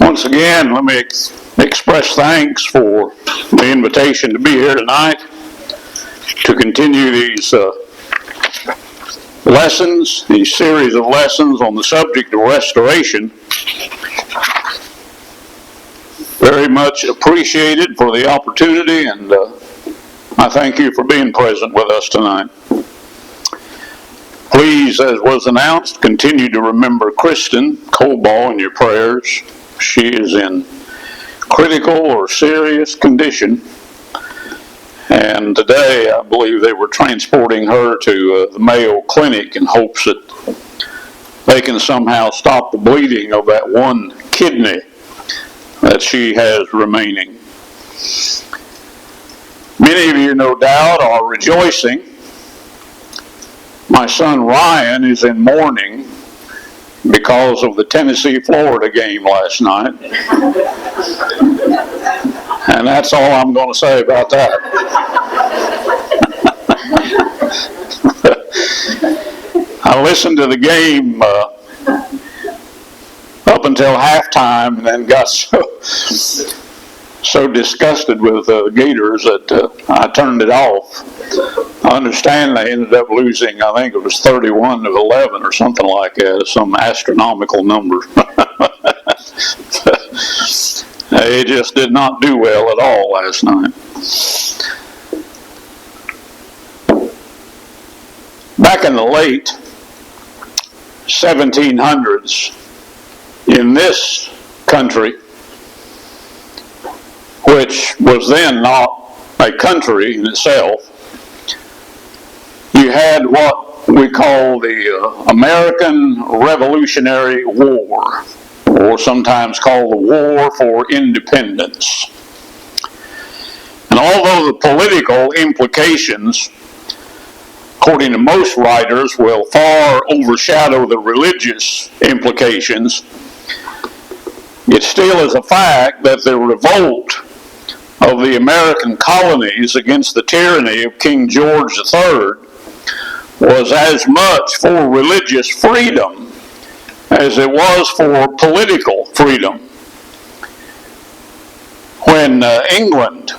Once again, let me express thanks for the invitation to be here tonight to continue these lessons, these series of lessons on the subject of restoration. Very much appreciated for the opportunity, and I thank you for being present with us tonight. Please, as was announced, continue to remember Kristen Colball in your prayers. She is in critical or serious condition, and today I believe they were transporting her to the Mayo Clinic in hopes that they can somehow stop the bleeding of that one kidney that she has remaining. Many of you, no doubt, are rejoicing. My son Ryan is in mourning because of the Tennessee-Florida game last night. And that's all I'm going to say about that. I listened to the game up until halftime and then got so disgusted with the Gators that I turned it off. I understand they ended up losing, I think it was 31-11 or something like that, some astronomical number. They just did not do well at all last night. Back in the late 1700s, in this country, which was then not a country in itself, you had what we call the American Revolutionary War, or sometimes called the War for Independence. And although the political implications, according to most writers, will far overshadow the religious implications, it still is a fact that the revolt of the American colonies against the tyranny of King George III was as much for religious freedom as it was for political freedom. When England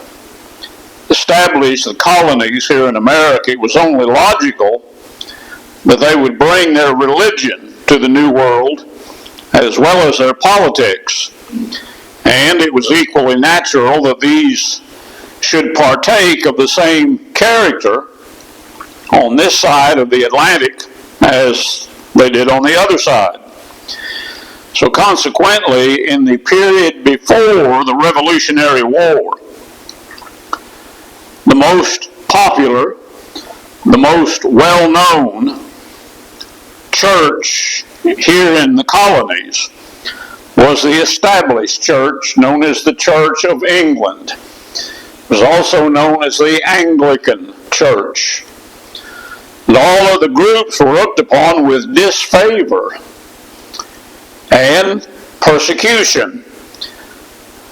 established the colonies here in America, it was only logical that they would bring their religion to the New World as well as their politics. And it was equally natural that these should partake of the same character on this side of the Atlantic as they did on the other side. So consequently, in the period before the Revolutionary War, the most popular, the most well-known church here in the colonies was the established church known as the Church of England. It was also known as the Anglican Church. And all of the groups were looked upon with disfavor, and persecution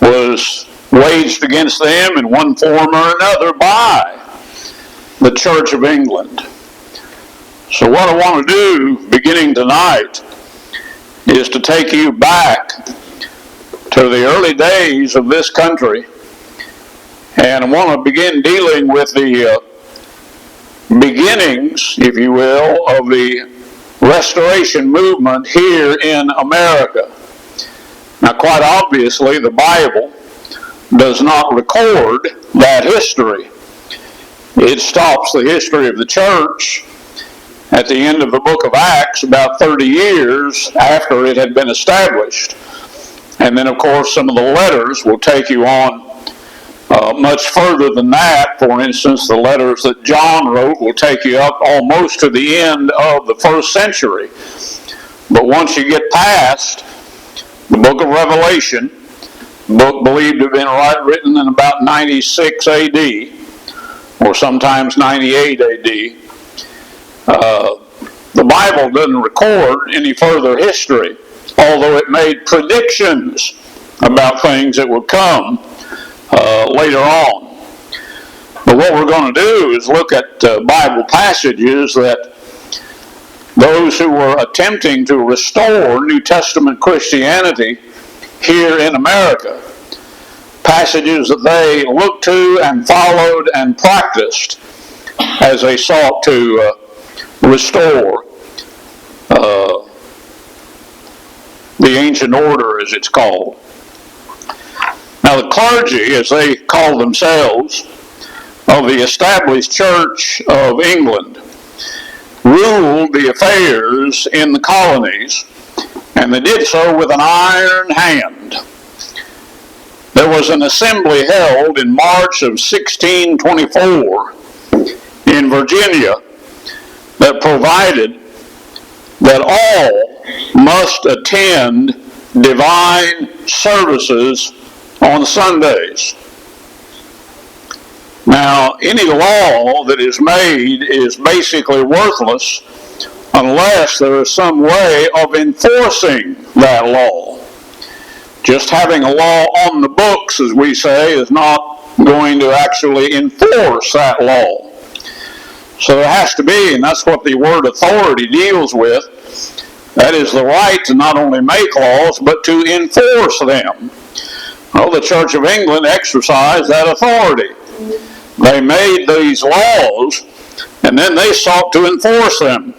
was waged against them in one form or another by the Church of England. So what I want to do, beginning tonight, is to take you back to the early days of this country, and I want to begin dealing with the beginnings, if you will, of the restoration movement here in America. Now, quite obviously, the Bible does not record that history. It stops the history of the church at the end of the book of Acts, about 30 years after it had been established. And then, of course, some of the letters will take you on much further than that. For instance, the letters that John wrote will take you up almost to the end of the first century. But once you get past the book of Revelation, the book believed to have been written in about 96 AD, or sometimes 98 AD, the Bible doesn't record any further history, although it made predictions about things that would come later on. But what we're going to do is look at Bible passages that those who were attempting to restore New Testament Christianity here in America. Passages that they looked to and followed and practiced as they sought to restore the ancient order, as it's called. Now, the clergy, as they call themselves, of the established Church of England, ruled the affairs in the colonies, and they did so with an iron hand. There was an assembly held in March of 1624 in Virginia that provided that all must attend divine services on Sundays. Now, any law that is made is basically worthless unless there is some way of enforcing that law. Just having a law on the books, as we say, is not going to actually enforce that law. So there has to be, and that's what the word authority deals with, that is the right to not only make laws, but to enforce them. Well, the Church of England exercised that authority. They made these laws, and then they sought to enforce them.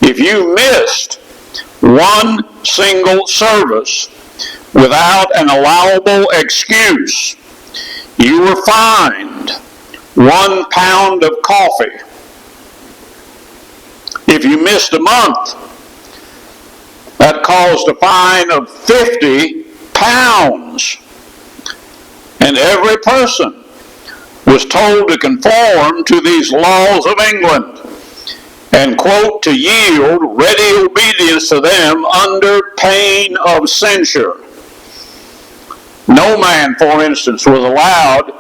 If you missed one single service without an allowable excuse, you were fined 1 pound of coffee. If you missed a month, that caused a fine of 50 pounds. And every person was told to conform to these laws of England and, quote, to yield ready obedience to them under pain of censure. No man, for instance, was allowed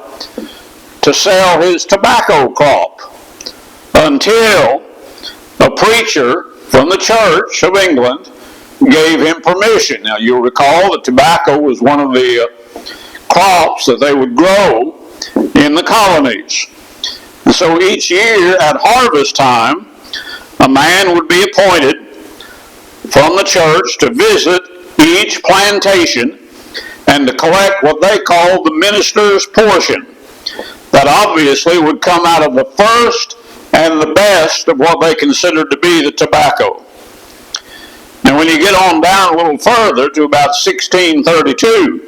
to sell his tobacco crop until a preacher from the Church of England gave him permission. Now, you'll recall that tobacco was one of the crops that they would grow in the colonies. And so each year at harvest time, a man would be appointed from the church to visit each plantation and to collect what they called the minister's portion. That obviously would come out of the first and the best of what they considered to be the tobacco. Now, when you get on down a little further to about 1632,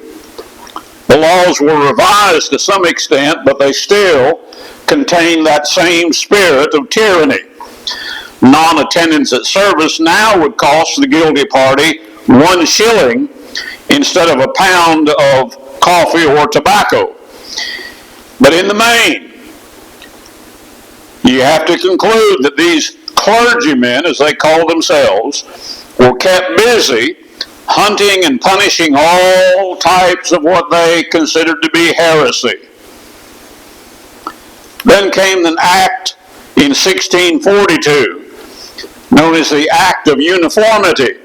the laws were revised to some extent, but they still contain that same spirit of tyranny. Non-attendance at service now would cost the guilty party 1 shilling instead of a pound of coffee or tobacco. But in the main, you have to conclude that these clergymen, as they call themselves, were kept busy hunting and punishing all types of what they considered to be heresy. Then came an act in 1642, known as the Act of Uniformity.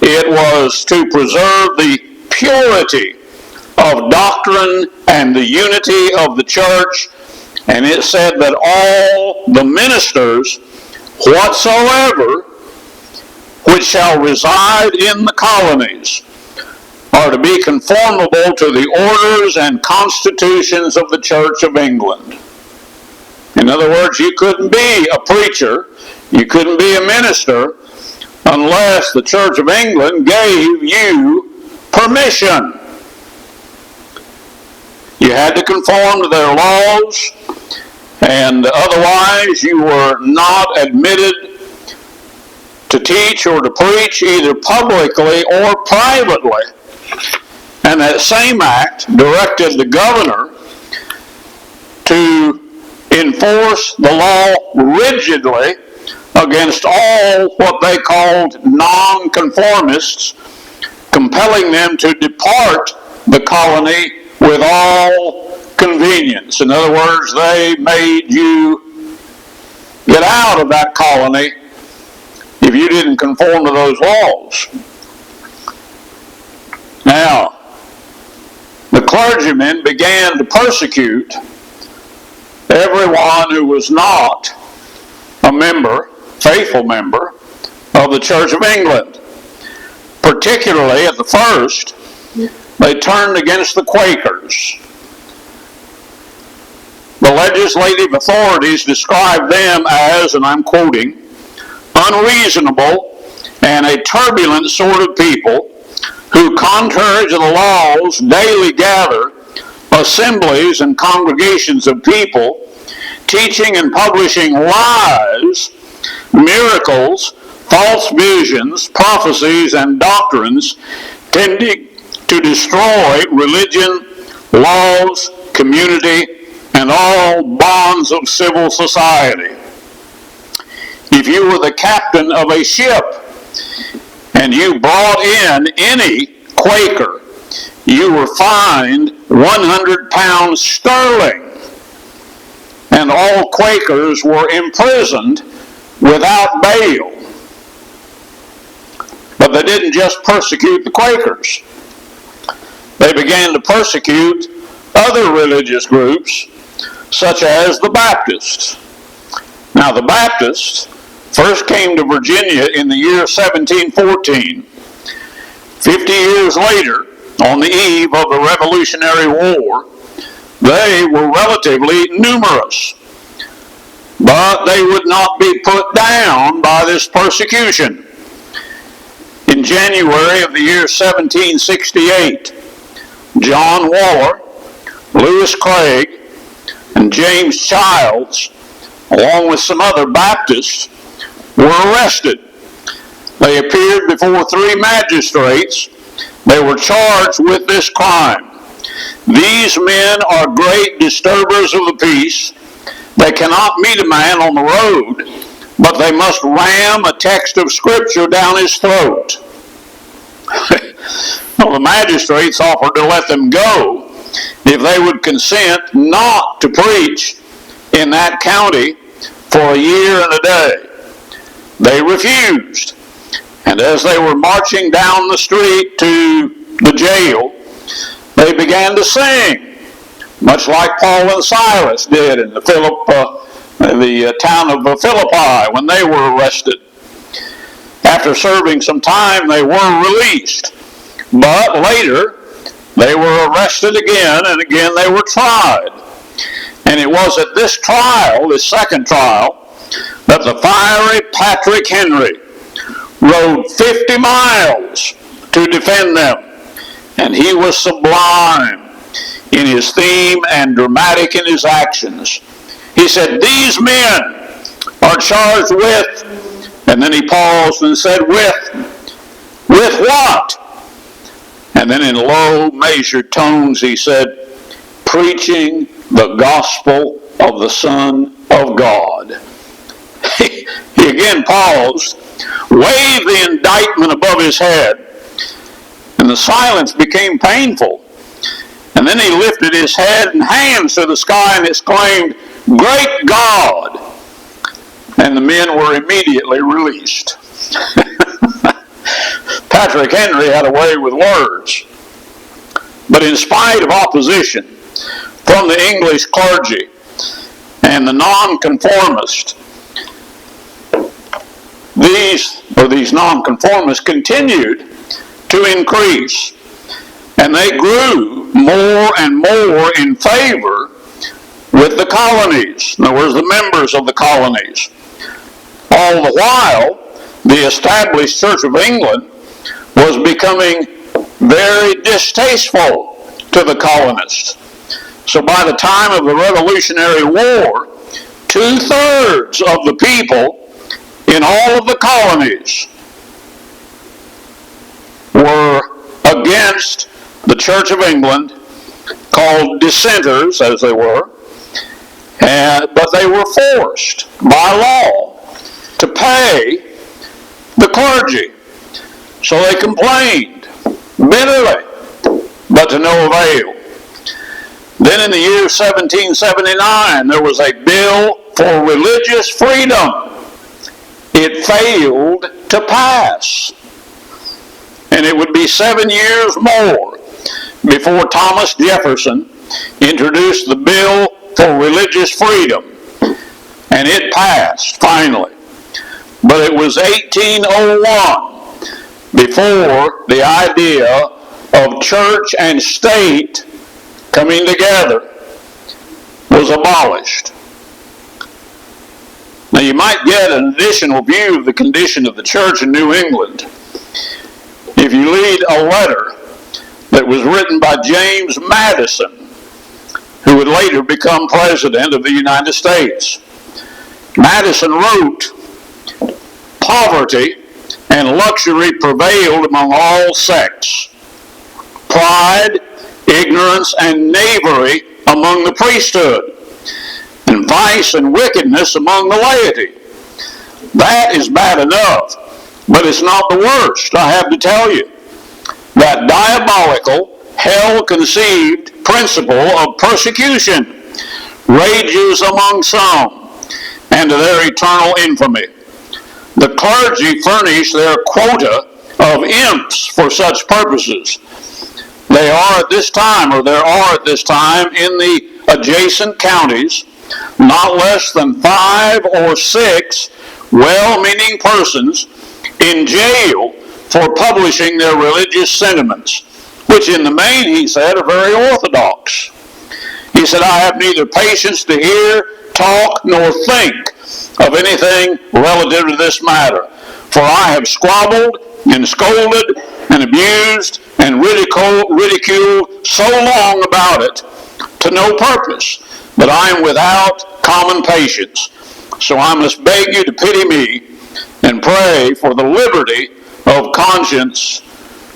It was to preserve the purity of doctrine and the unity of the church, and it said that all the ministers whatsoever which shall reside in the colonies are to be conformable to the orders and constitutions of the Church of England. In other words, you couldn't be a preacher, you couldn't be a minister, unless the Church of England gave you permission. You had to conform to their laws, and otherwise you were not admitted to teach or to preach either publicly or privately. And that same act directed the governor to enforce the law rigidly against all what they called nonconformists, compelling them to depart the colony with all convenience. In other words, they made you get out of that colony if you didn't conform to those laws. Now, the clergymen began to persecute everyone who was not a member, faithful member, of the Church of England, Particularly at the first, they turned against the Quakers. The legislative authorities described them as, and I'm quoting, unreasonable and a turbulent sort of people who, contrary to the laws, daily gather assemblies and congregations of people, teaching and publishing lies, miracles, false visions, prophecies, and doctrines tending to destroy religion, laws, community, and all bonds of civil society. If you were the captain of a ship and you brought in any Quaker, you were fined 100 pounds sterling, and all Quakers were imprisoned without bail. But they didn't just persecute the Quakers. They began to persecute other religious groups, such as the Baptists. Now, the Baptists first came to Virginia in the year 1714. 50 years later, on the eve of the Revolutionary War, they were relatively numerous. But they would not be put down by this persecution. In January of the year 1768, John Waller, Lewis Craig, and James Childs, along with some other Baptists, were arrested. They appeared before 3 magistrates. They were charged with this crime. These men are great disturbers of the peace. They cannot meet a man on the road, but they must ram a text of Scripture down his throat. Well, the magistrates offered to let them go if they would consent not to preach in that county for a year and a day. They refused, and as they were marching down the street to the jail, they began to sing, much like Paul and Silas did in the town of Philippi when they were arrested. After serving some time, they were released, but later they were arrested again, and again they were tried. And it was at this trial, this second trial, that the fiery Patrick Henry rode 50 miles to defend them. And he was sublime in his theme and dramatic in his actions. He said, "These men are charged with," and then he paused and said, with what? And then in low, measured tones he said, "Preaching the gospel of the Son of God." He again paused, waved the indictment above his head, and the silence became painful. And then he lifted his head and hands to the sky and exclaimed, "Great God!" And the men were immediately released. Patrick Henry had a way with words. But in spite of opposition from the English clergy and the nonconformists, these nonconformists continued to increase, and they grew more and more in favor with the colonies. In other words, the members of the colonies. All the while, the established Church of England was becoming very distasteful to the colonists. So by the time of the Revolutionary War, 2/3 of the people in all of the colonies were against the Church of England, called dissenters as they were, but they were forced by law to pay the clergy. So they complained bitterly, but to no avail. Then in the year 1779, there was a bill for religious freedom. It failed to pass. And it would be 7 years more before Thomas Jefferson introduced the bill for religious freedom. And it passed, finally. But it was 1801 before the idea of church and state coming together was abolished. Now you might get an additional view of the condition of the church in New England if you read a letter that was written by James Madison, who would later become President of the United States. Madison wrote, "Poverty and luxury prevailed among all sects. Pride, ignorance, and knavery among the priesthood, and vice and wickedness among the laity." That is bad enough, but it's not the worst, I have to tell you. That diabolical, hell-conceived principle of persecution rages among some, and to their eternal infamy. The clergy furnish their quota of imps for such purposes. There are at this time in the adjacent counties not less than 5 or 6 well-meaning persons in jail for publishing their religious sentiments, which in the main, he said, are very orthodox. He said, "I have neither patience to hear, talk, nor think of anything relative to this matter, for I have squabbled and scolded and abused and ridiculed so long about it to no purpose that I am without common patience. So I must beg you to pity me and pray for the liberty of conscience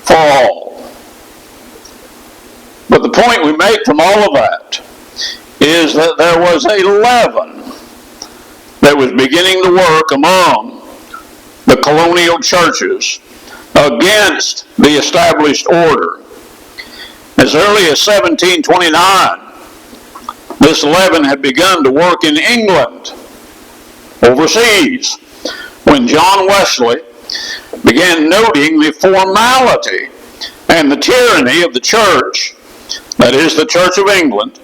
for all." But the point we make from all of that is that there was a leaven that was beginning to work among the colonial churches against the established order. As early as 1729, this leaven had begun to work in England, overseas, when John Wesley began noting the formality and the tyranny of the church, that is, the Church of England.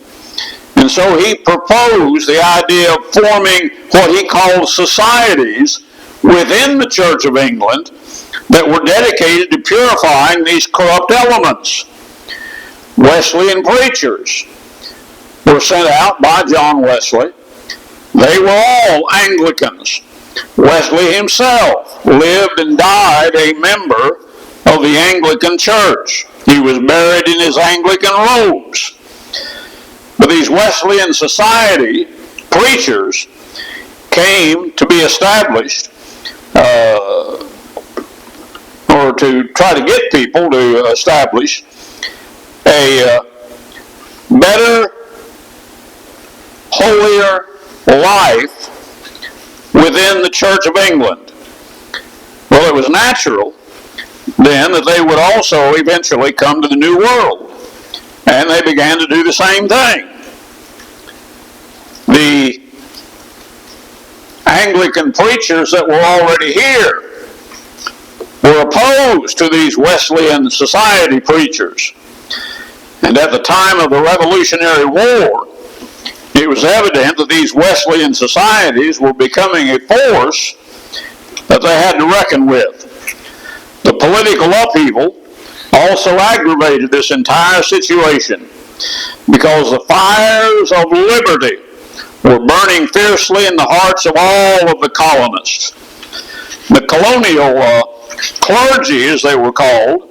And so he proposed the idea of forming what he called societies within the Church of England that were dedicated to purifying these corrupt elements. Wesleyan preachers were sent out by John Wesley. They were all Anglicans. Wesley himself lived and died a member of the Anglican Church. He was buried in his Anglican robes. But these Wesleyan society preachers came to be established or to try to get people to establish a better, holier life within the Church of England. Well, it was natural then that they would also eventually come to the New World, and they began to do the same thing. The Anglican preachers that were already here were opposed to these Wesleyan society preachers. And at the time of the Revolutionary War, it was evident that these Wesleyan societies were becoming a force that they had to reckon with. The political upheaval also aggravated this entire situation because the fires of liberty were burning fiercely in the hearts of all of the colonists. The colonial clergy, as they were called,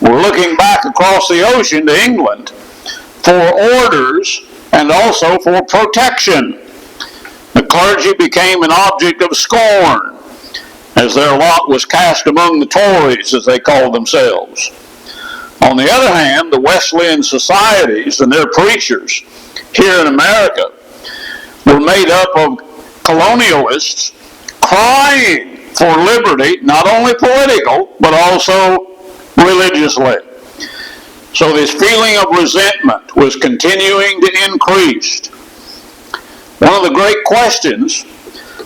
were looking back across the ocean to England for orders and also for protection. The clergy became an object of scorn as their lot was cast among the Tories, as they called themselves. On the other hand, the Wesleyan societies and their preachers here in America were made up of colonialists crying for liberty, not only political, but also religiously. So this feeling of resentment was continuing to increase. One of the great questions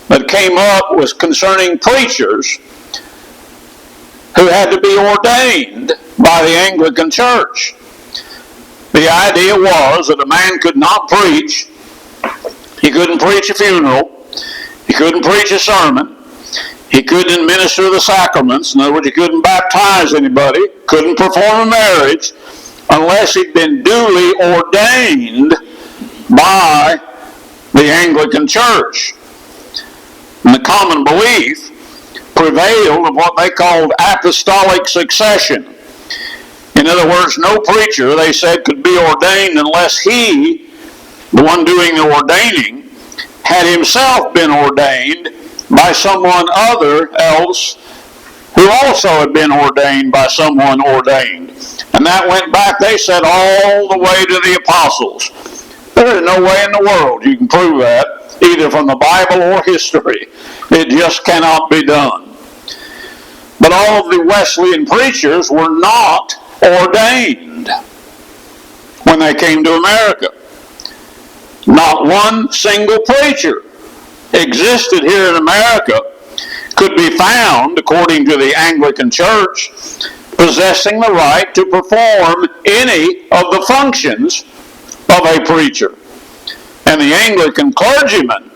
that came up was concerning preachers who had to be ordained by the Anglican Church. The idea was that a man could not preach. He couldn't preach a funeral. He couldn't preach a sermon. He couldn't administer the sacraments. In other words, he couldn't baptize anybody, couldn't perform a marriage, unless he'd been duly ordained by the Anglican Church. And the common belief prevailed of what they called apostolic succession. In other words, no preacher, they said, could be ordained unless he, the one doing the ordaining, had himself been ordained by someone else who also had been ordained by someone ordained. And that went back, they said, all the way to the apostles. There is no way in the world you can prove that, either from the Bible or history. It just cannot be done. But all of the Wesleyan preachers were not ordained when they came to America. Not one single preacher existed here in America could be found, according to the Anglican Church, possessing the right to perform any of the functions of a preacher. And the Anglican clergymen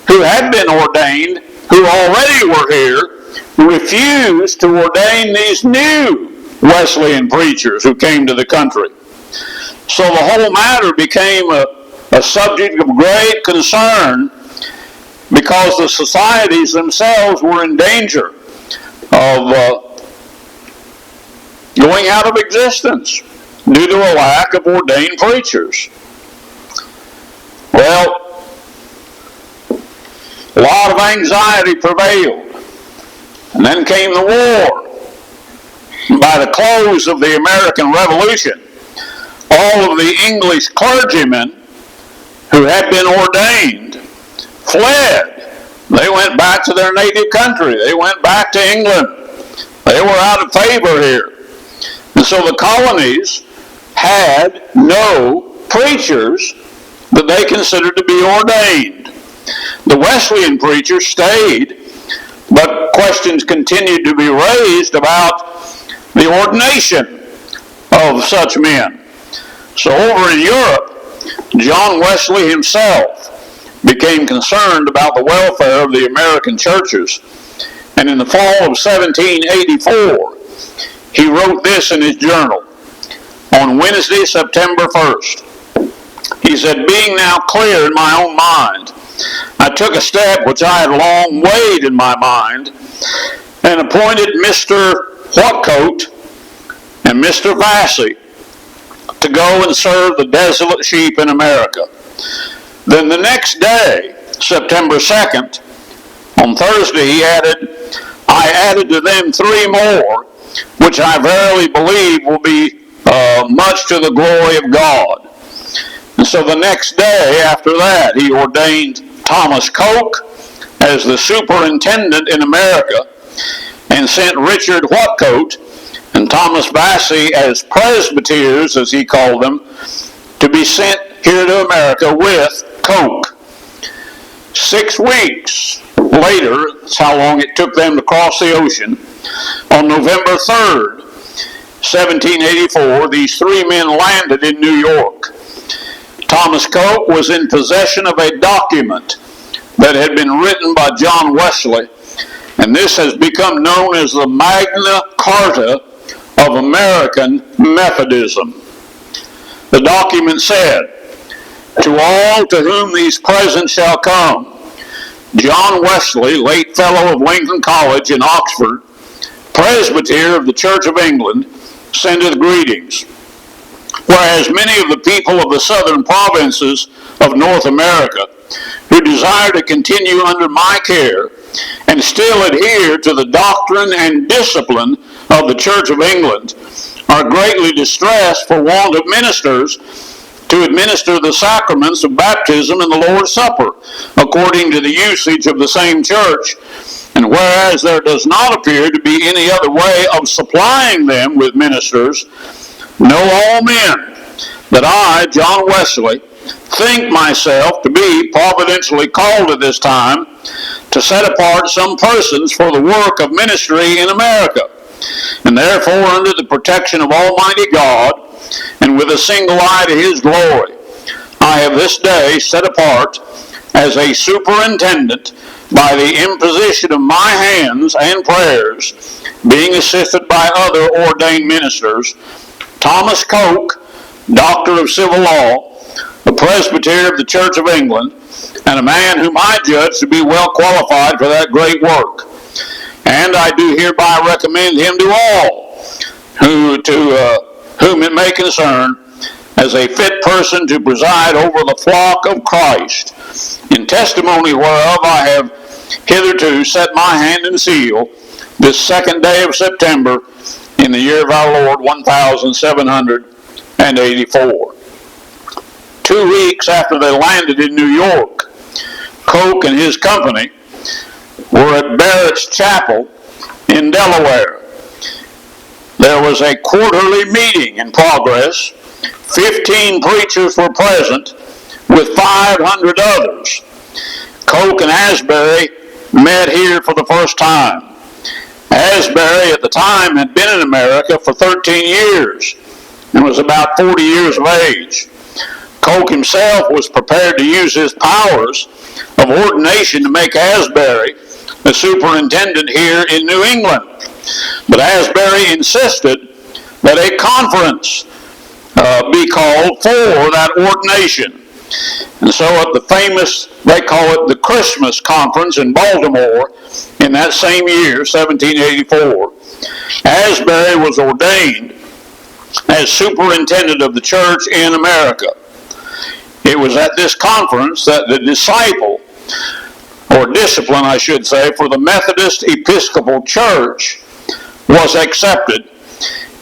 who had been ordained, who already were here, refused to ordain these new Wesleyan preachers who came to the country. So the whole matter became a subject of great concern, because the societies themselves were in danger of going out of existence due to a lack of ordained preachers. Well, a lot of anxiety prevailed. And then came the war. By the close of the American Revolution, all of the English clergymen who had been ordained fled. They went back to their native country. They went back to England. They were out of favor here. And so the colonies had no preachers that they considered to be ordained. The Wesleyan preachers stayed, but questions continued to be raised about the ordination of such men. So over in Europe, John Wesley himself became concerned about the welfare of the American churches. And in the fall of 1784, he wrote this in his journal. On Wednesday, September 1st, he said, "Being now clear in my own mind, I took a step which I had long weighed in my mind, and appointed Mr. Whatcoat and Mr. Vassy to go and serve the desolate sheep in America." Then the next day, September 2nd, on Thursday, he added, "I added to them 3 more, which I verily believe will be much to the glory of God." And so the next day after that, he ordained Thomas Coke as the superintendent in America, and sent Richard Whatcoat and Thomas Vassy as presbyters, as he called them, to be sent here to America with Coke. 6 weeks later, that's how long it took them to cross the ocean, on November 3rd, 1784, these 3 men landed in New York. Thomas Coke was in possession of a document that had been written by John Wesley, and this has become known as the Magna Carta of American Methodism. The document said, "To all to whom these presents shall come, John Wesley, late Fellow of Lincoln College in Oxford, Presbyter of the Church of England, sendeth greetings. Whereas many of the people of the southern provinces of North America, who desire to continue under my care, and still adhere to the doctrine and discipline of the Church of England, are greatly distressed for want of ministers to administer the sacraments of baptism and the Lord's Supper, according to the usage of the same church. And whereas there does not appear to be any other way of supplying them with ministers, know all men that I, John Wesley, think myself to be providentially called at this time to set apart some persons for the work of ministry in America, and therefore under the protection of Almighty God, and with a single eye to His glory, I have this day set apart as a superintendent by the imposition of my hands and prayers, being assisted by other ordained ministers, Thomas Coke, Doctor of Civil Law, a presbyter of the Church of England, and a man whom I judge to be well qualified for that great work. And I do hereby recommend him to all whom it may concern, as a fit person to preside over the flock of Christ, in testimony whereof I have hitherto set my hand and seal, this 2nd day of September, in the year of our Lord 1784. 2 weeks after they landed in New York, Coke and his company were at Barrett's Chapel in Delaware. There was a quarterly meeting in progress. 15 preachers were present with 500 others. Coke and Asbury met here for the first time. Asbury at the time had been in America for 13 years and was about 40 years of age. Coke himself was prepared to use his powers of ordination to make Asbury the superintendent here in New England. But Asbury insisted that a conference be called for that ordination. And so at the famous, they call it the Christmas Conference in Baltimore in that same year, 1784, Asbury was ordained as superintendent of the church in America. It was at this conference that the disciple, or discipline I should say, for the Methodist Episcopal Church was accepted.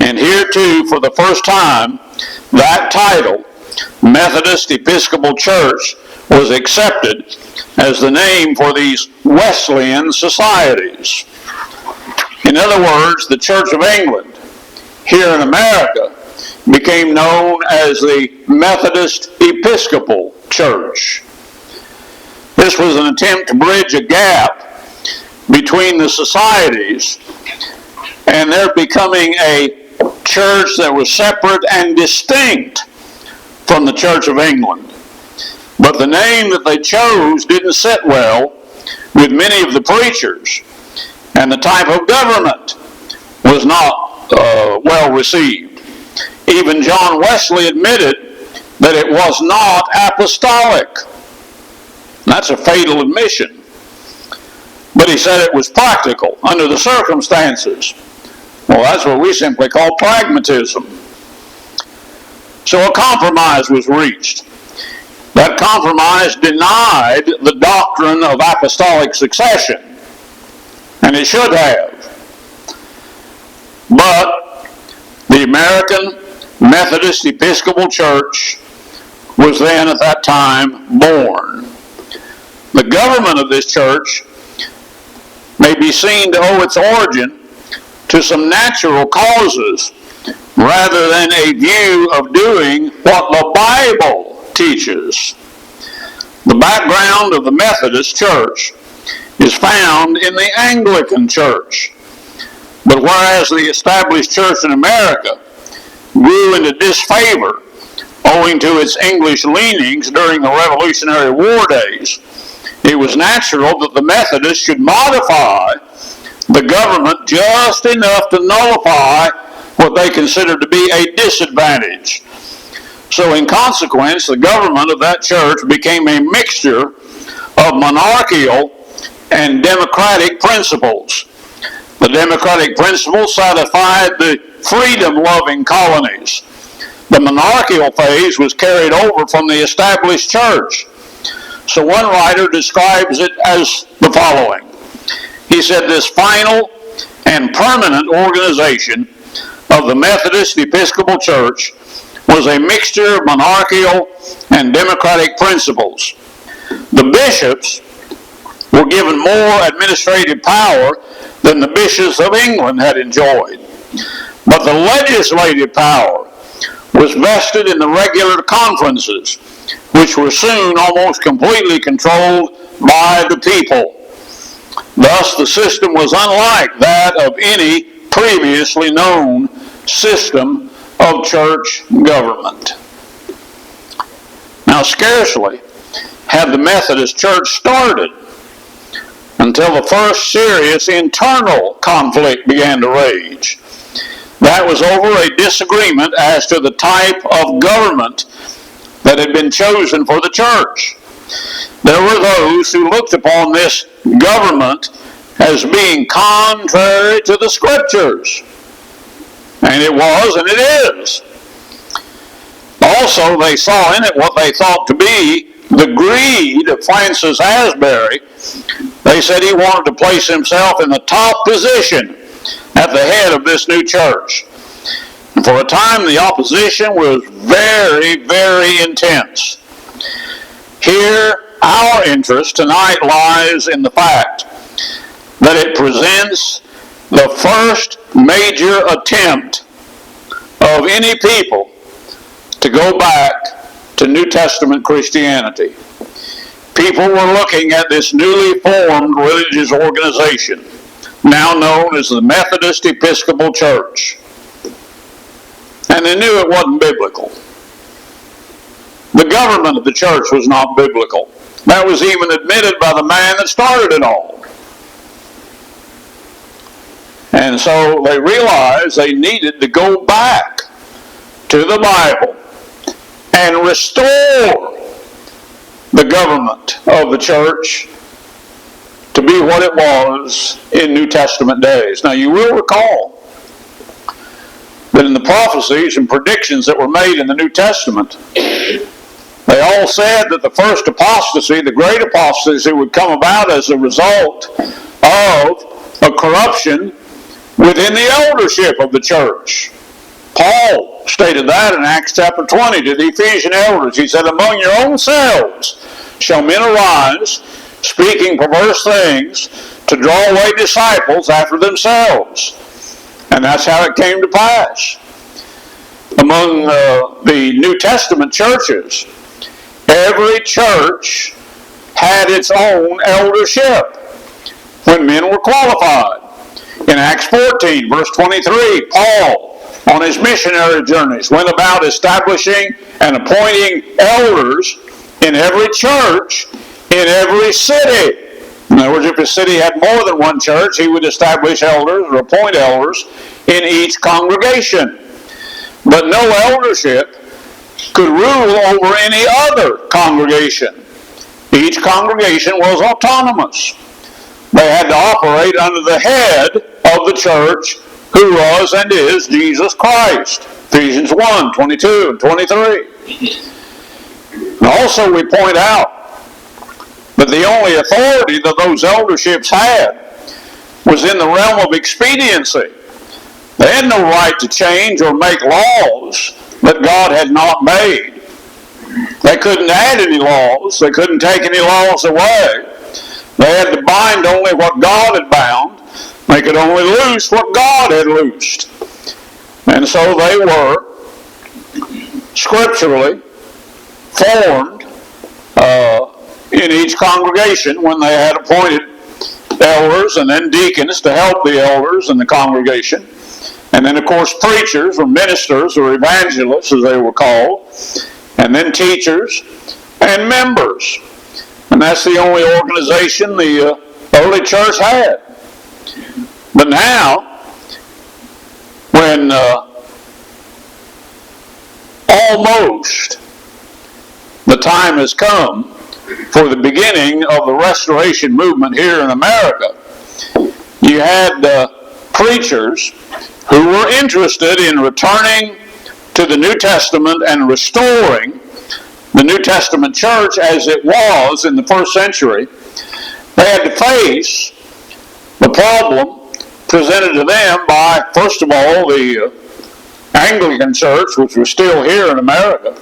And here too, for the first time, that title, Methodist Episcopal Church, was accepted as the name for these Wesleyan societies. In other words, the Church of England here in America became known as the Methodist Episcopal Church. This was an attempt to bridge a gap between the societies and their becoming a church that was separate and distinct from the Church of England. But the name that they chose didn't sit well with many of the preachers, and the type of government was not well received. Even John Wesley admitted that it was not apostolic. That's a fatal admission. But he said it was practical under the circumstances. Well, that's what we simply call pragmatism. So a compromise was reached. That compromise denied the doctrine of apostolic succession, and it should have. But the American Methodist Episcopal Church was then at that time born. The government of this church may be seen to owe its origin to some natural causes rather than a view of doing what the Bible teaches. The background of the Methodist Church is found in the Anglican Church. But whereas the established church in America grew into disfavor owing to its English leanings during the Revolutionary War days, it was natural that the Methodists should modify the government just enough to nullify what they considered to be a disadvantage. So in consequence, the government of that church became a mixture of monarchical and democratic principles. The democratic principles satisfied the freedom-loving colonies. The monarchical phase was carried over from the established church. So one writer describes it as the following. He said, this final and permanent organization of the Methodist Episcopal Church was a mixture of monarchical and democratic principles. The bishops were given more administrative power than the bishops of England had enjoyed. But the legislative power was vested in the regular conferences, which were soon almost completely controlled by the people. Thus, the system was unlike that of any previously known system of church government. Now, scarcely had the Methodist Church started until the first serious internal conflict began to rage. That was over a disagreement as to the type of government that had been chosen for the church. There were those who looked upon this government as being contrary to the Scriptures. And it was, and it is. Also, they saw in it what they thought to be the greed of Francis Asbury. They said he wanted to place himself in the top position at the head of this new church. And for a time, the opposition was very, very intense. Here, our interest tonight lies in the fact that it presents the first major attempt of any people to go back to New Testament Christianity. People were looking at this newly formed religious organization, now known as the Methodist Episcopal Church. And they knew it wasn't biblical. The government of the church was not biblical. That was even admitted by the man that started it all. And so they realized they needed to go back to the Bible and restore the government of the church to be what it was in New Testament days. Now you will recall that in the prophecies and predictions that were made in the New Testament, they all said that the first apostasy, the great apostasy, would come about as a result of a corruption within the eldership of the church. Paul stated that in Acts chapter 20 to the Ephesian elders. He said, "Among your own selves shall men arise, speaking perverse things, to draw away disciples after themselves." And that's how it came to pass. Among the New Testament churches, every church had its own eldership when men were qualified. In Acts 14, verse 23, Paul, on his missionary journeys, went about establishing and appointing elders in every church, in every city. In other words, if a city had more than one church, he would establish elders or appoint elders in each congregation. But no eldership could rule over any other congregation. Each congregation was autonomous. They had to operate under the head of the church, who was and is Jesus Christ. Ephesians 1, 22 and 23. And also we point out that the only authority that those elderships had was in the realm of expediency. They had no right to change or make laws that God had not made. They couldn't add any laws. They couldn't take any laws away. They had to bind only what God had bound. They could only loose what God had loosed. And so they were scripturally formed in each congregation when they had appointed elders and then deacons to help the elders in the congregation. And then, of course, preachers or ministers or evangelists, as they were called. And then teachers and members. And that's the only organization the early church had. But now, when almost the time has come for the beginning of the restoration movement here in America, you had preachers who were interested in returning to the New Testament and restoring the New Testament church as it was in the first century. They had to face the problem presented to them by, first of all, the Anglican Church, which was still here in America,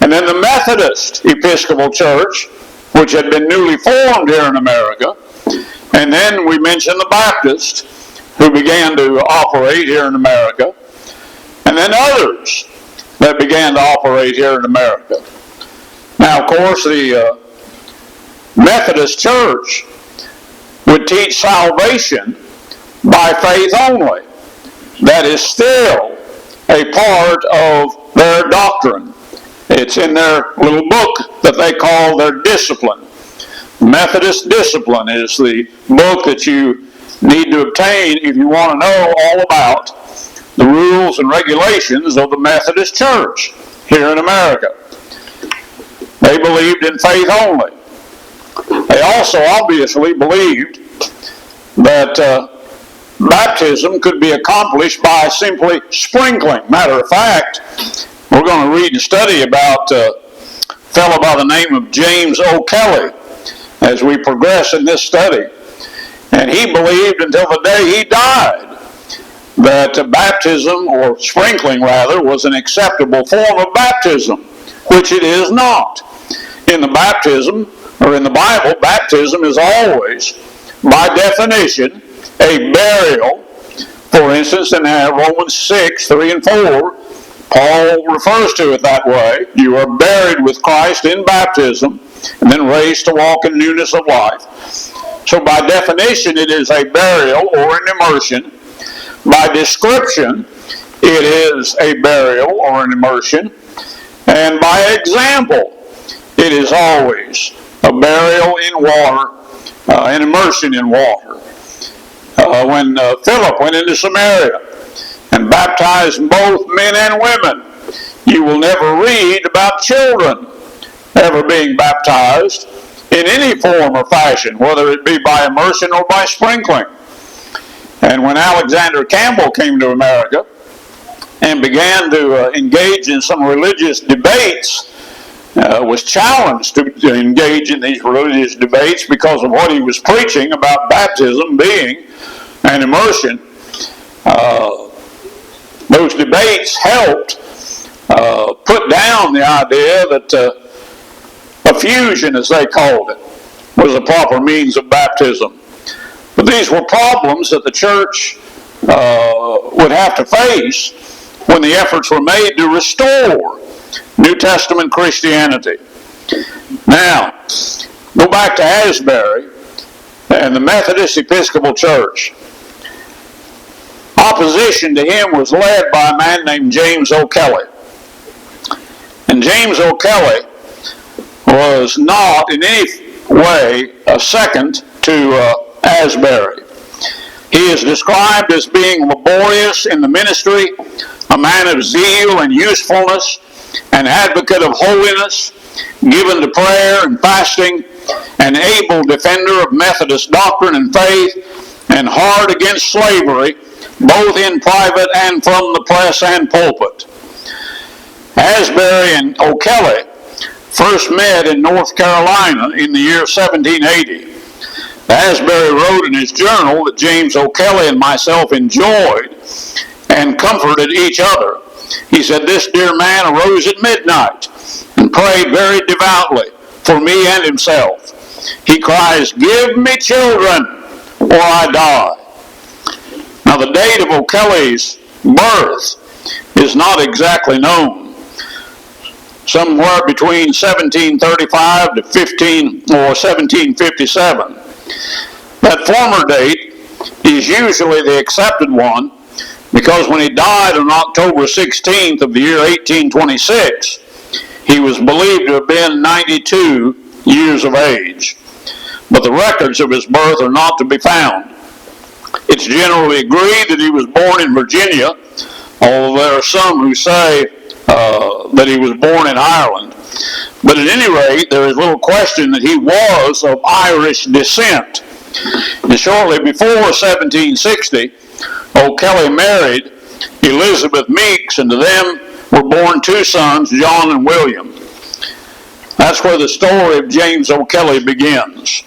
and then the Methodist Episcopal Church, which had been newly formed here in America, and then we mentioned the Baptist, who began to operate here in America, and then others that began to operate here in America. Now, of course, the Methodist Church would teach salvation by faith only. That is still a part of their doctrine. It's in their little book that they call their discipline. Methodist Discipline is the book that you need to obtain if you want to know all about the rules and regulations of the Methodist Church here in America. They believed in faith only. They also obviously believed that baptism could be accomplished by simply sprinkling. Matter of fact, we're going to read and study about a fellow by the name of James O'Kelly as we progress in this study. And he believed until the day he died that baptism, or sprinkling rather, was an acceptable form of baptism, which it is not. In the baptism, or in the Bible, baptism is always, by definition, a burial. For instance, in Romans 6, 3 and 4, Paul refers to it that way. You are buried with Christ in baptism, and then raised to walk in newness of life. So by definition, it is a burial or an immersion. By description, it is a burial or an immersion. And by example, it is always a burial in water, an immersion in water. When Philip went into Samaria and baptized both men and women, you will never read about children ever being baptized in any form or fashion, whether it be by immersion or by sprinkling. And when Alexander Campbell came to America and began to engage in some religious debates, was challenged to engage in these religious debates because of what he was preaching about baptism being an immersion. Those debates helped put down the idea that effusion, as they called it, was the proper means of baptism. But these were problems that the church would have to face when the efforts were made to restore New Testament Christianity. Now, go back to Asbury and the Methodist Episcopal Church. Opposition to him was led by a man named James O'Kelly. And James O'Kelly was not in any way a second to Asbury. He is described as being laborious in the ministry, a man of zeal and usefulness, an advocate of holiness, given to prayer and fasting, an able defender of Methodist doctrine and faith, and hard against slavery, both in private and from the press and pulpit. Asbury and O'Kelly first met in North Carolina in the year 1780. Asbury wrote in his journal that James O'Kelly and myself enjoyed and comforted each other. He said, "This dear man arose at midnight and prayed very devoutly for me and himself. He cries, 'Give me children, or I die.'" Now, the date of O'Kelly's birth is not exactly known. Somewhere between 1735 to 1757. That former date is usually the accepted one, because when he died on October 16th of the year 1826, he was believed to have been 92 years of age. But the records of his birth are not to be found. It's generally agreed that he was born in Virginia, although there are some who say that he was born in Ireland. But at any rate, there is little question that he was of Irish descent. And shortly before 1760, O'Kelly married Elizabeth Meeks, and to them were born two sons, John and William. That's where the story of James O'Kelly begins.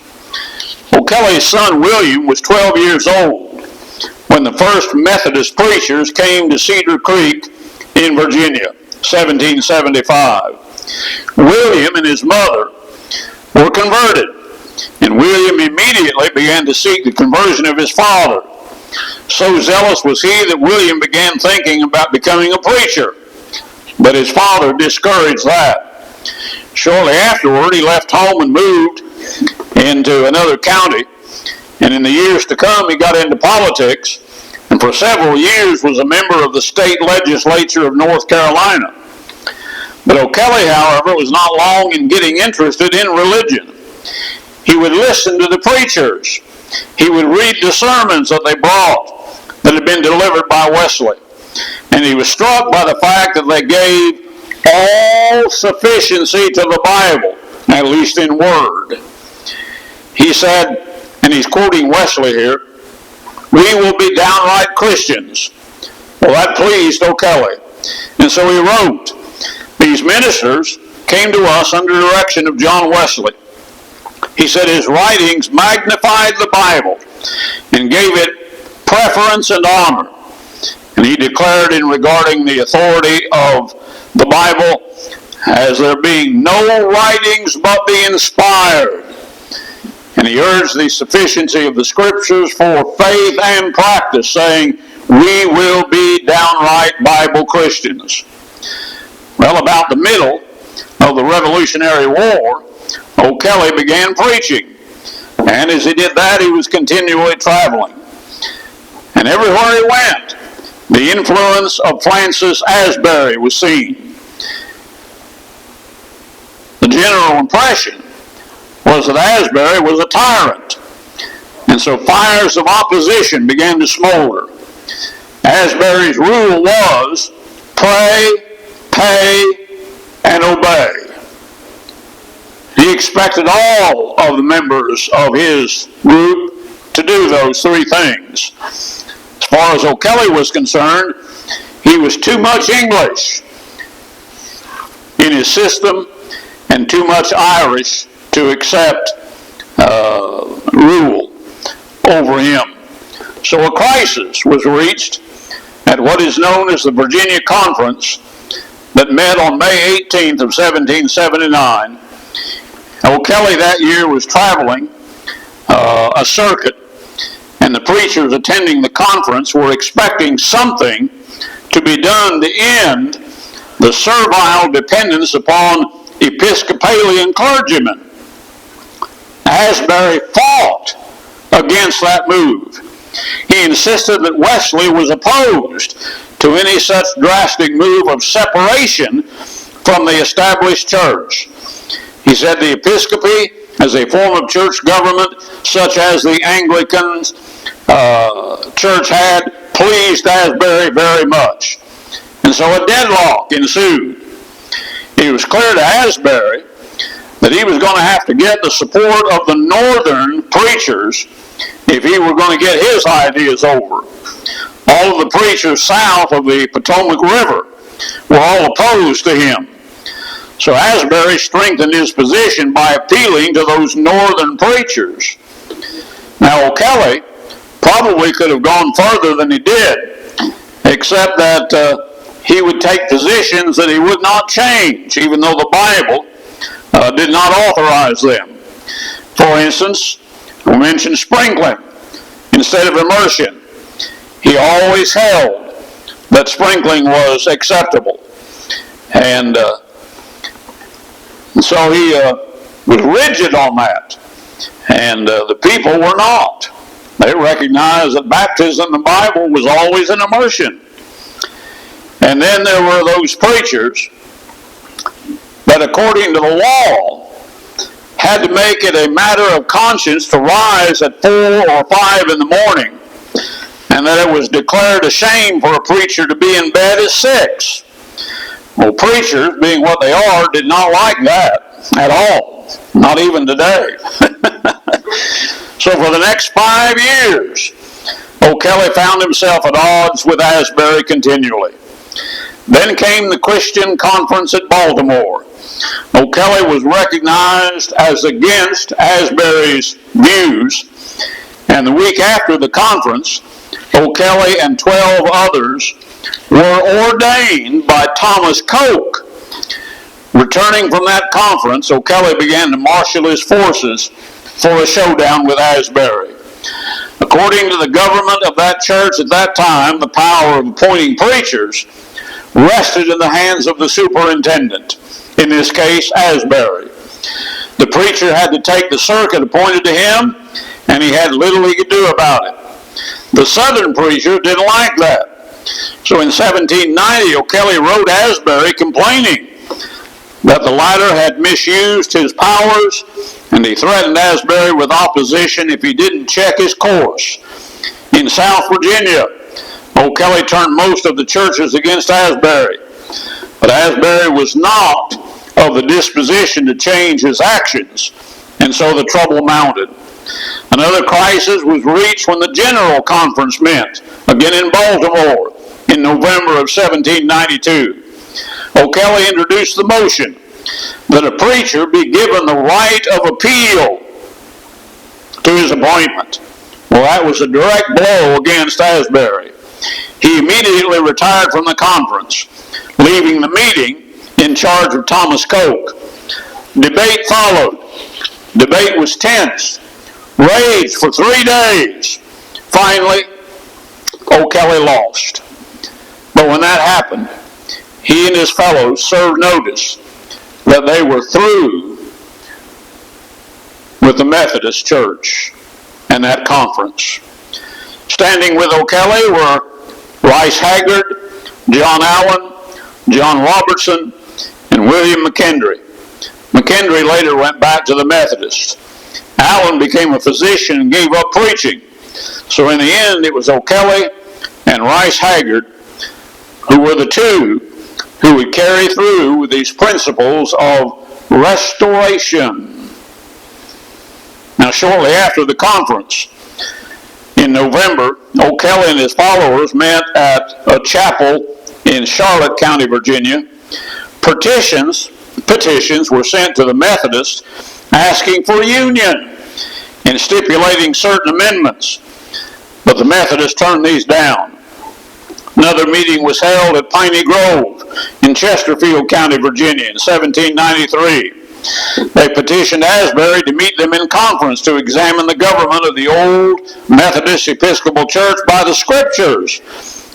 O'Kelly's son William was 12 years old when the first Methodist preachers came to Cedar Creek in Virginia, 1775. William and his mother were converted, and William immediately began to seek the conversion of his father. So zealous was he that William began thinking about becoming a preacher, but his father discouraged that. Shortly afterward, he left home and moved into another county, and in the years to come, he got into politics, and for several years was a member of the state legislature of North Carolina. But O'Kelly, however, was not long in getting interested in religion. He would listen to the preachers. He would read the sermons that they brought that had been delivered by Wesley. And he was struck by the fact that they gave all sufficiency to the Bible, at least in word. He said, and he's quoting Wesley here, "We will be downright Christians." Well, that pleased O'Kelly. And so he wrote, "These ministers came to us under the direction of John Wesley." He said his writings magnified the Bible and gave it preference and honor. And he declared in regarding the authority of the Bible as there being no writings but the inspired. And he urged the sufficiency of the Scriptures for faith and practice, saying, "We will be downright Bible Christians." Well, about the middle of the Revolutionary War, O'Kelly began preaching. And as he did that, he was continually traveling. And everywhere he went, the influence of Francis Asbury was seen. The general impression was that Asbury was a tyrant. And so fires of opposition began to smolder. Asbury's rule was pray, pay, and obey. He expected all of the members of his group to do those three things. As far as O'Kelly was concerned, he was too much English in his system and too much Irish to accept rule over him. So a crisis was reached at what is known as the Virginia Conference that met on May 18th of 1779. O'Kelly that year was traveling a circuit, and the preachers attending the conference were expecting something to be done to end the servile dependence upon Episcopalian clergymen. Asbury fought against that move. He insisted that Wesley was opposed to any such drastic move of separation from the established church. He said the episcopacy, as a form of church government, such as the Anglican church had, pleased Asbury very much. And so a deadlock ensued. It was clear to Asbury that he was going to have to get the support of the northern preachers if he were going to get his ideas over. All of the preachers south of the Potomac River were all opposed to him. So Asbury strengthened his position by appealing to those northern preachers. Now O'Kelly probably could have gone further than he did, except that he would take positions that he would not change, even though the Bible did not authorize them. For instance, we mentioned sprinkling instead of immersion. He always held that sprinkling was acceptable. And so he was rigid on that. And the people were not. They recognized that baptism in the Bible was always an immersion. And then there were those preachers that, according to the law, had to make it a matter of conscience to rise at 4 or 5 in the morning, and that it was declared a shame for a preacher to be in bed at 6. Well, preachers, being what they are, did not like that at all, not even today. So for the next 5 years, O'Kelly found himself at odds with Asbury continually. Then came the Christian Conference at Baltimore. O'Kelly was recognized as against Asbury's views, and the week after the conference, O'Kelly and 12 others were ordained by Thomas Coke. Returning from that conference, O'Kelly began to marshal his forces for a showdown with Asbury. According to the government of that church at that time, the power of appointing preachers rested in the hands of the superintendent, in this case Asbury. The preacher had to take the circuit appointed to him, and he had little he could do about it. The southern preacher didn't like that. So in 1790, O'Kelly wrote Asbury complaining that the latter had misused his powers and he threatened Asbury with opposition if he didn't check his course. In South Virginia, O'Kelly turned most of the churches against Asbury, but Asbury was not of the disposition to change his actions, and so the trouble mounted. Another crisis was reached when the General Conference met, again in Baltimore, in November of 1792. O'Kelly introduced the motion that a preacher be given the right of appeal to his appointment. Well, that was a direct blow against Asbury. He immediately retired from the conference, leaving the meeting in charge of Thomas Coke. Debate followed. Debate was tense, raged for 3 days. Finally, O'Kelly lost. But when that happened, he and his fellows served notice that they were through with the Methodist Church and that conference. Standing with O'Kelly were Rice Haggard, John Allen, John Robertson, and William McKendry. McKendry later went back to the Methodists. Allen became a physician and gave up preaching. So in the end, it was O'Kelly and Rice Haggard who were the two who would carry through with these principles of restoration. Now, shortly after the conference, in November, O'Kelly and his followers met at a chapel in Charlotte County, Virginia. Petitions were sent to the Methodists asking for union and stipulating certain amendments, but the Methodists turned these down. Another meeting was held at Piney Grove in Chesterfield County, Virginia in 1793. They petitioned Asbury to meet them in conference to examine the government of the old Methodist Episcopal Church by the Scriptures.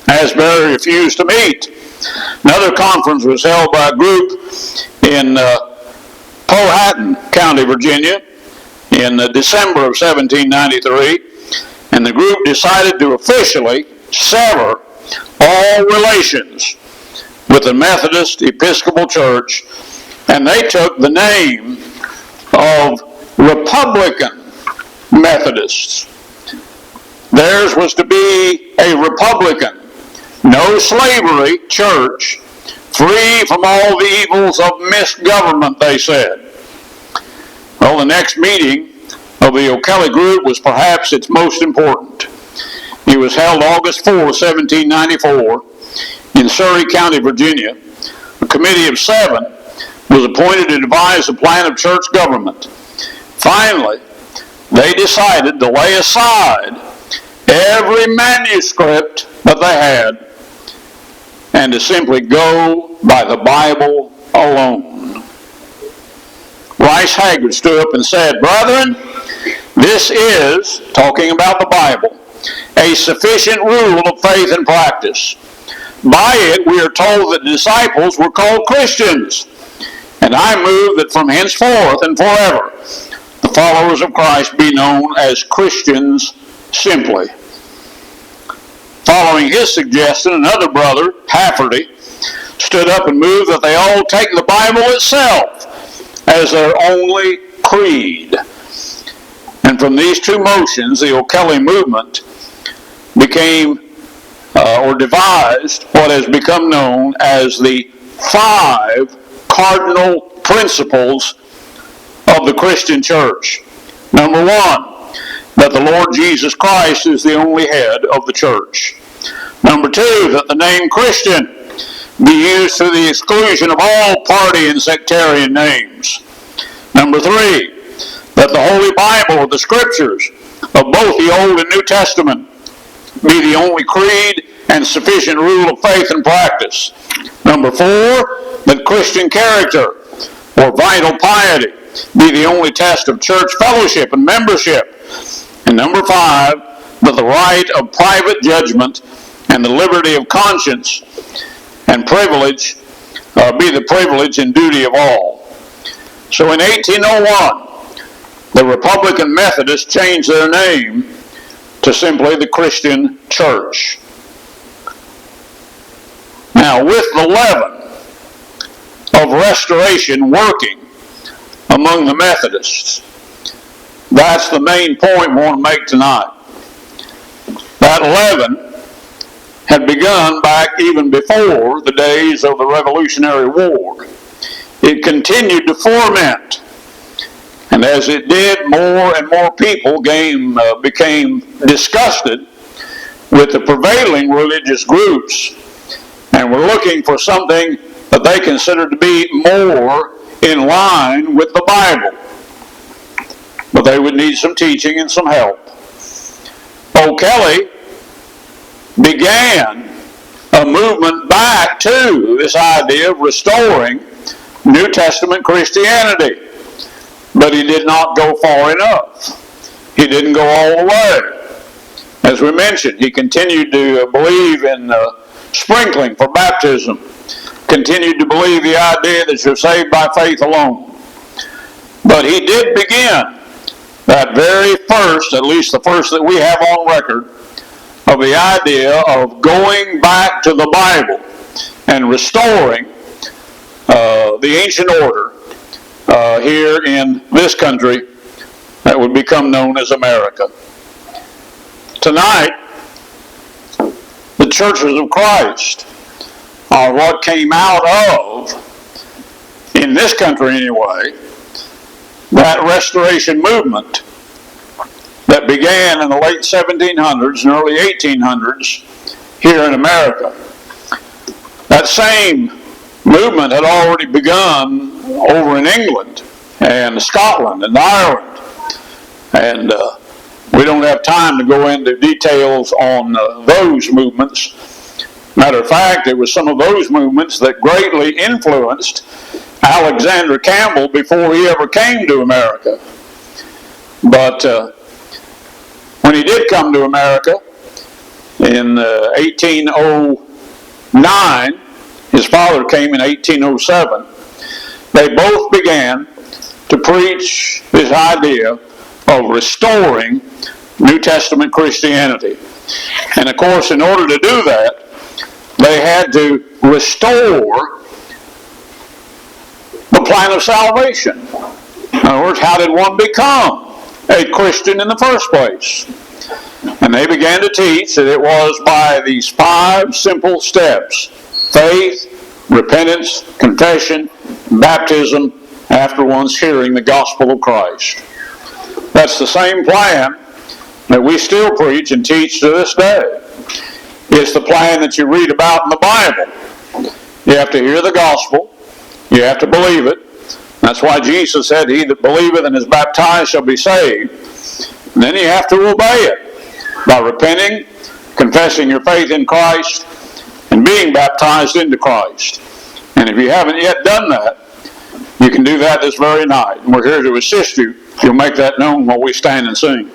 Asbury refused to meet. Another conference was held by a group in Powhatan County, Virginia in December of 1793, and the group decided to officially sever all relations with the Methodist Episcopal Church, and they took the name of Republican Methodists. Theirs was to be a Republican, no slavery church, free from all the evils of misgovernment, they said. Well, the next meeting of the O'Kelly group was perhaps its most important. It was held August 4, 1794, in Surry County, Virginia. A committee of 7 was appointed to devise a plan of church government. Finally, they decided to lay aside every manuscript that they had and to simply go by the Bible alone. Rice Haggard stood up and said, "Brethren, this is," talking about the Bible, "a sufficient rule of faith and practice. By it we are told that disciples were called Christians, and I move that from henceforth and forever the followers of Christ be known as Christians simply." Following his suggestion, another brother, Hafferty, stood up and moved that they all take the Bible itself as their only creed. And from these two motions, the O'Kelly movement became or devised what has become known as the 5 cardinal principles of the Christian church. Number 1, that the Lord Jesus Christ is the only head of the church. Number 2, that the name Christian be used to the exclusion of all party and sectarian names. Number 3, that the Holy Bible, or the Scriptures of both the Old and New Testament, be the only creed and sufficient rule of faith and practice. Number 4, that Christian character, or vital piety, be the only test of church fellowship and membership. And number 5, that the right of private judgment and the liberty of conscience and privilege be the privilege and duty of all. So in 1801, the Republican Methodists changed their name to simply the Christian Church. Now, with the leaven of restoration working among the Methodists, That's the main point we want to make tonight. That leaven had begun back even before the days of the Revolutionary War. It continued to ferment. And as it did, more and more people became disgusted with the prevailing religious groups and were looking for something that they considered to be more in line with the Bible. But they would need some teaching and some help. O'Kelly began a movement back to this idea of restoring New Testament Christianity. But he did not go far enough. He didn't go all the way. As we mentioned, he continued to believe in sprinkling for baptism, continued to believe the idea that you're saved by faith alone. But he did begin that very first, at least the first that we have on record, of the idea of going back to the Bible and restoring the ancient order here in this country that would become known as America. Tonight, the churches of Christ are what came out of, in this country anyway, that restoration movement that began in the late 1700s and early 1800s here in America. That same movement had already begun over in England and Scotland and Ireland. And we don't have time to go into details on those movements. Matter of fact, it was some of those movements that greatly influenced Alexander Campbell before he ever came to America. But when he did come to America in 1809, his father came in 1807, they both began to preach this idea of restoring New Testament Christianity. And of course, in order to do that, they had to restore the plan of salvation. In other words, how did one become a Christian in the first place? And they began to teach that it was by these 5 simple steps: faith, repentance, confession, baptism, after one's hearing the gospel of Christ. That's the same plan that we still preach and teach to this day. It's the plan that you read about in the Bible. You have to hear the gospel. You have to believe it. That's why Jesus said, "He that believeth and is baptized shall be saved." And then you have to obey it by repenting, confessing your faith in Christ, and being baptized into Christ. And if you haven't yet done that, you can do that this very night. And we're here to assist you. You'll make that known while we stand and sing.